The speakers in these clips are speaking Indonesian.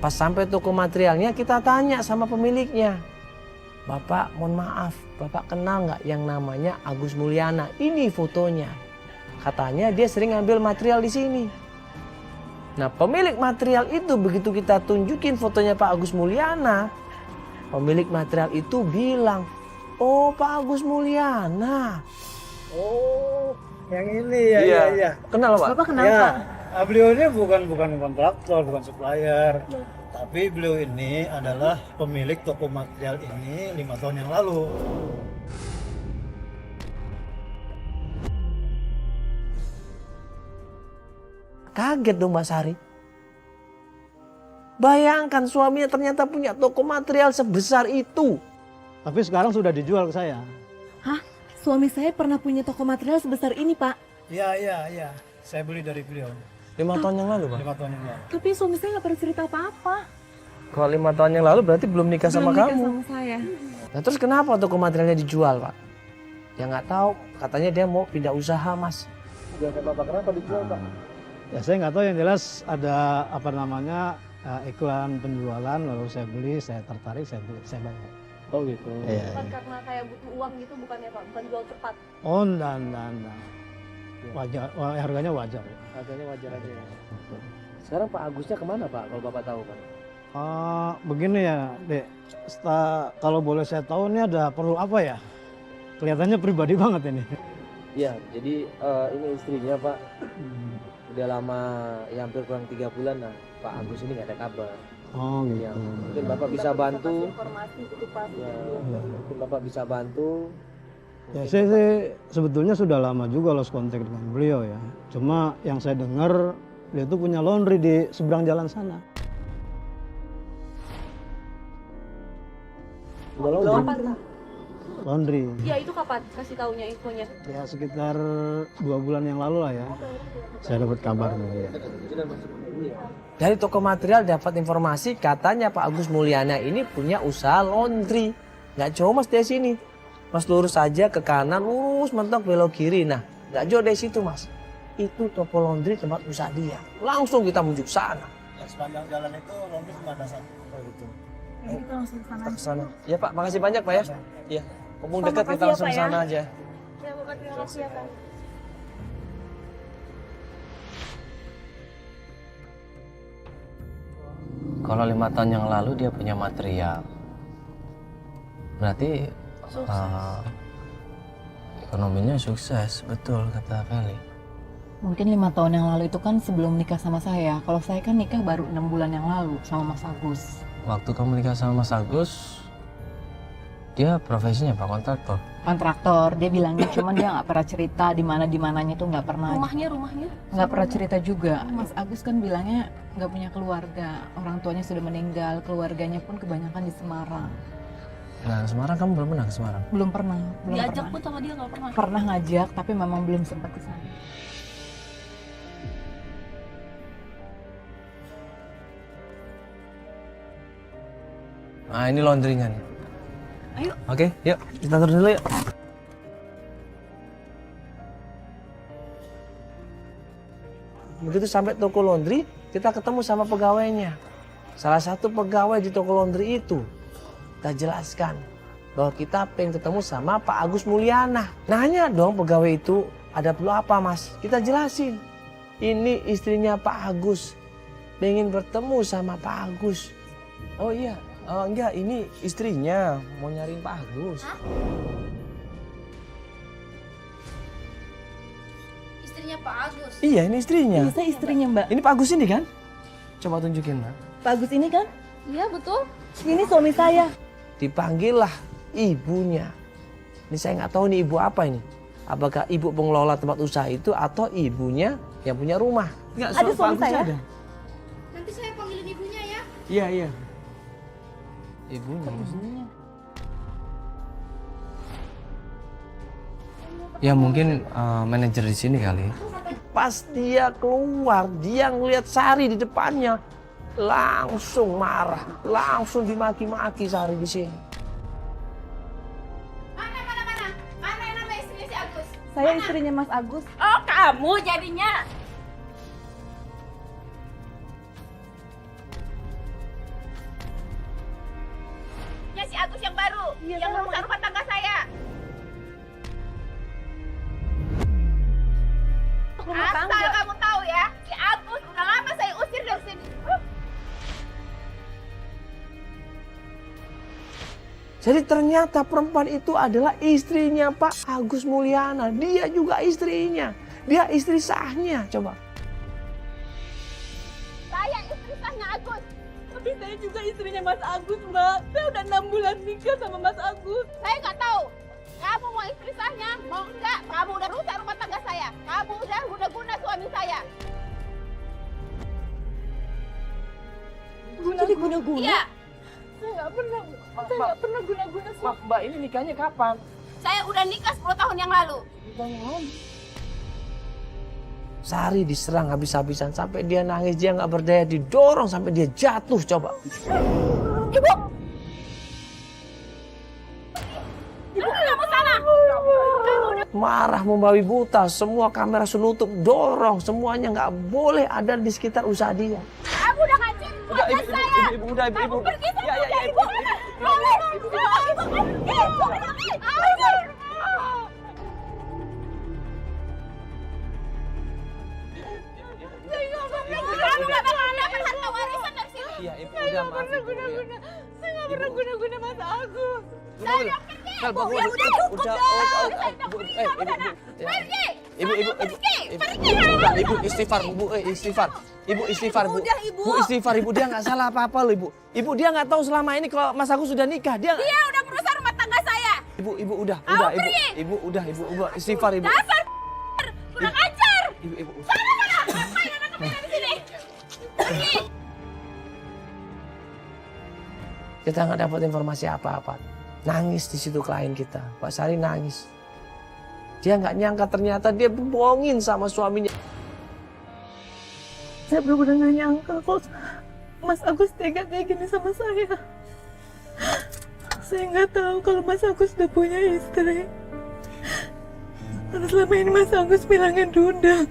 Pas sampai toko materialnya kita tanya sama pemiliknya. Bapak, mohon maaf, Bapak kenal nggak yang namanya Agus Mulyana? Ini fotonya. Katanya dia sering ngambil material di sini. Nah, pemilik material itu begitu kita tunjukin fotonya Pak Agus Mulyana, pemilik material itu bilang, "Oh, Pak Agus Mulyana." Oh, yang ini ya, Iya. iya. Kenal, Pak? Bapak kenal Ya, Pak? beliau ini bukan kontraktor, bukan supplier. Tapi beliau ini adalah pemilik toko material ini 5 tahun yang lalu. Kaget dong Mbak Sari. Bayangkan suaminya ternyata punya toko material sebesar itu. Tapi sekarang sudah dijual ke saya. Hah? Suami saya pernah punya toko material sebesar ini Pak. Iya. Saya beli dari beliau 5 tahun yang lalu, Pak. 5 tahun yang lalu. Tapi suami saya nggak pernah cerita apa-apa. Kalau 5 tahun yang lalu berarti belum nikah sama Belum nikah kamu. sama saya. Nah, terus kenapa toko materialnya dijual, Pak? Ya nggak tahu, katanya dia mau pindah usaha, Mas. Bapak kenapa dijual, Pak? Ya saya nggak tahu, yang jelas ada iklan penjualan, lalu saya beli, saya tertarik, saya beli, saya bayar. Oh gitu. Iya. Bukan karena kayak butuh uang gitu bukannya Pak? Bukan jual cepat. Oh, enggak. Wajar, harganya wajar. Harganya wajar aja ya. Sekarang Pak Agusnya kemana, Pak? Kalau Bapak tahu, Pak? Begini ya, Dek. Kalau boleh saya tahu ini ada perlu apa ya? Kelihatannya pribadi banget ini. Iya, jadi ini istrinya, Pak. Udah lama, ya hampir kurang 3 bulan lah. Pak Agus ini nggak ada kabar. Oh gitu. Ya, mungkin Bapak bisa bantu. Informasi gitu Pak. Ya, mungkin Bapak bisa bantu. Ya saya sih sebetulnya sudah lama juga lost kontak dengan beliau ya. Cuma yang saya dengar dia tuh punya laundry di seberang jalan sana. Kapan Pak? Laundry. Ya itu kapan? Kasih taunya infonya. Ya sekitar 2 bulan yang lalu lah ya. Saya dapat kabarnya ya. Dari toko material dapat informasi katanya Pak Agus Mulyana ini punya usaha laundry. Nggak jauh Mas dari sini. Mas lurus saja ke kanan, lurus mentok belok kiri. Nah, nggak jauh dari situ Mas. Itu toko laundry tempat usaha dia. Langsung kita menuju ke sana. Ya, sepanjang jalan itu laundry cuma ada satu. Oh, gitu. Jadi kita langsung ke sana. Kita ke sana. Ya Pak, makasih banyak Pak ya. Iya. Mumpung Pak, dekat makasih kita ya, langsung Pak, ke ya. sana aja. Ya bukan terima kasih ya Pak. Kalau 5 tahun yang lalu dia punya material, berarti ekonominya sukses, betul kata Feli. Mungkin 5 tahun yang lalu itu kan sebelum nikah sama saya. Kalau saya kan nikah baru 6 bulan yang lalu sama Mas Agus. Waktu kamu nikah sama Mas Agus, dia profesinya apa? Kontraktor? Kontraktor, dia bilangnya cuman dia nggak pernah cerita di mananya itu nggak pernah. Rumahnya Nggak pernah cerita juga. Mas Agus kan bilangnya nggak punya keluarga, orang tuanya sudah meninggal, keluarganya pun kebanyakan di Semarang. Nah, Semarang kamu belum pernah ke Semarang? Belum pernah. diajak pun sama dia nggak pernah. Pernah ngajak, tapi memang belum sempat ke sana. Nah, ini laundry-nya nih. Ayo. Oke, yuk kita turun dulu yuk. Begitu sampai toko laundry, kita ketemu sama pegawainya. Salah satu pegawai di toko laundry itu, kita jelaskan bahwa kita pengen ketemu sama Pak Agus Mulyana. Nanya dong pegawai itu, ada perlu apa Mas? Kita jelasin. Ini istrinya Pak Agus, pengen bertemu sama Pak Agus. Oh iya, enggak, ini istrinya mau nyariin Pak Agus. Hah? Istrinya Pak Agus. Iya, ini istrinya. Ini saya istrinya Mbak. Ini Pak Agus ini kan? Coba tunjukin, Mbak. Pak Agus ini kan? Iya betul. Ini suami saya. Dipanggillah ibunya. Ini saya nggak tahu nih ibu apa ini. Apakah ibu pengelola tempat usaha itu atau ibunya yang punya rumah? Enggak, Ada Pak suami Agusnya saya. ada. Nanti saya panggilin ibunya ya. Iya, iya. Ibunya. Ya mungkin manajer di sini kali. Pas dia keluar, dia ngeliat Sari di depannya, langsung marah, langsung dimaki-maki Sari di sini. Mana? Mana yang nama istrinya si Agus? Saya istrinya Mas Agus. Oh kamu jadinya. Jadi ternyata perempuan itu adalah istrinya Pak Agus Mulyana. Dia juga istrinya. Dia istri sahnya. Coba. Saya istri sahnya Agus. Tapi saya juga istrinya Mas Agus, Mbak. Saya udah 6 bulan nikah sama Mas Agus. Saya nggak tahu. Kamu mau istri sahnya, mau enggak? Kamu udah rusak rumah tangga saya. Kamu udah guna-guna suami saya. Jadi guna-guna? Iya, Saya nggak pernah guna-guna suami. Maaf Mbak, ini nikahnya kapan? saya udah nikah 10 tahun yang lalu. Sari diserang habis-habisan sampai dia nangis, dia nggak berdaya, didorong sampai dia jatuh. Coba. Ibu kamu salah. Marah membabi buta, semua kamera sunutup, dorong, semuanya nggak boleh ada di sekitar usaha dia. Kamu udah ngancurin keluarga saya. Kamu pergi saja, ibu. Boleh. Ibu pergi. Kamu nggak bakalan dapat harta warisan dari sini. Iya, ibu udah maaf. Saya nggak pernah guna-guna Mas Agus. Saya pergi. Ibu, istighfar, Bu. Bu, istighfar, Ibu. Dia nggak salah apa-apa loh, Ibu. Ibu, dia nggak tahu selama ini kalau Mas Agus sudah nikah. Dia Udah merusak rumah tangga saya. Ibu, udah, pergi. Ibu, udah, Ibu, istighfar, Ibu. Dasar kurang ajar. Ibu. Ngapain anak kecil di sini? Pergi. Kita nggak dapat informasi apa-apa. Nangis di situ klien kita. Pak Sari nangis. Dia nggak nyangka ternyata dia bohongin sama suaminya. Saya benar-benar nggak nyangka kok Mas Agus tega kayak gini sama saya. Saya nggak tahu kalau Mas Agus udah punya istri. Karena selama ini Mas Agus bilangnya Duda.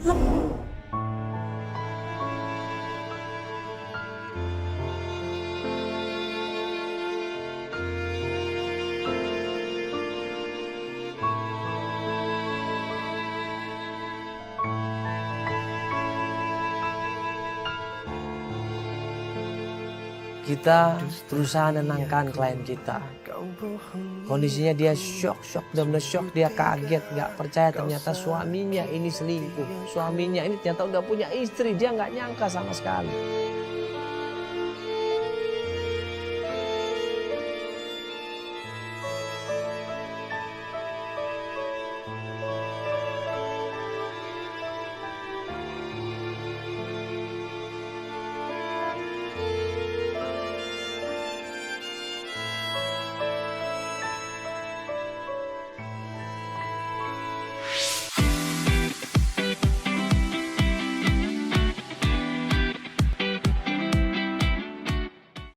Kita berusaha nenangkan klien kita. Kondisinya dia shock, benar-benar shock. Dia kaget, nggak percaya ternyata suaminya ini selingkuh. Suaminya ini ternyata udah punya istri, dia nggak nyangka sama sekali.